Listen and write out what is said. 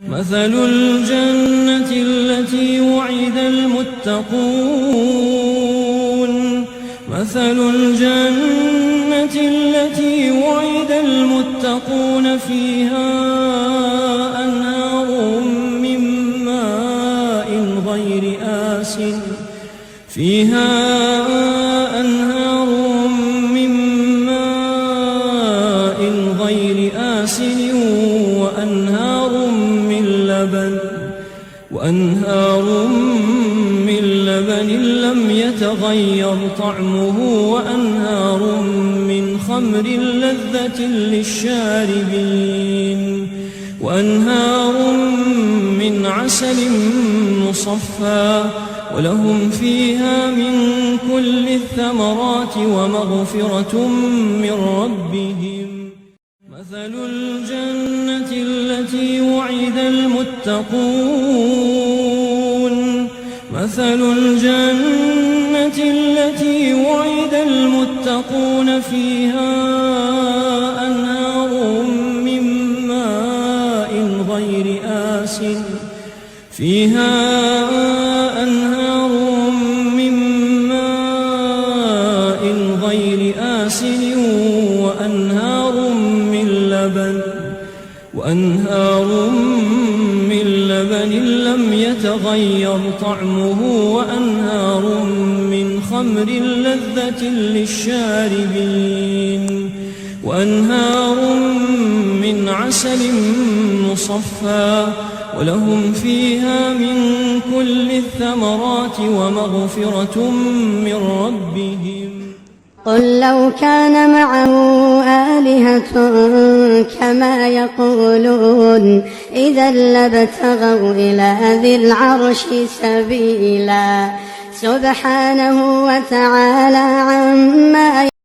مثل الجنة التي وعد المتقون فيها أنهار من ماء غير آسن وأنهار من لبن لم يتغير طعمه وأنهار من خمر لذة للشاربين وأنهار من عسل مصفى ولهم فيها من كل الثمرات ومغفرة من ربهم. مثل الجنة التي وعد المتقون فيها أنهار من ماء غير آسن وأنهار من لبن لم يتغير طعمه وأنهار من خمر لذة للشاربين وأنهار من عسل مصفى ولهم فيها من كل الثمرات ومغفرة من ربهم. قل لو كان معه آلهة كما يقولون إذا لابتغوا إلى ذي العرش سبيلا سبحانه وتعالى عما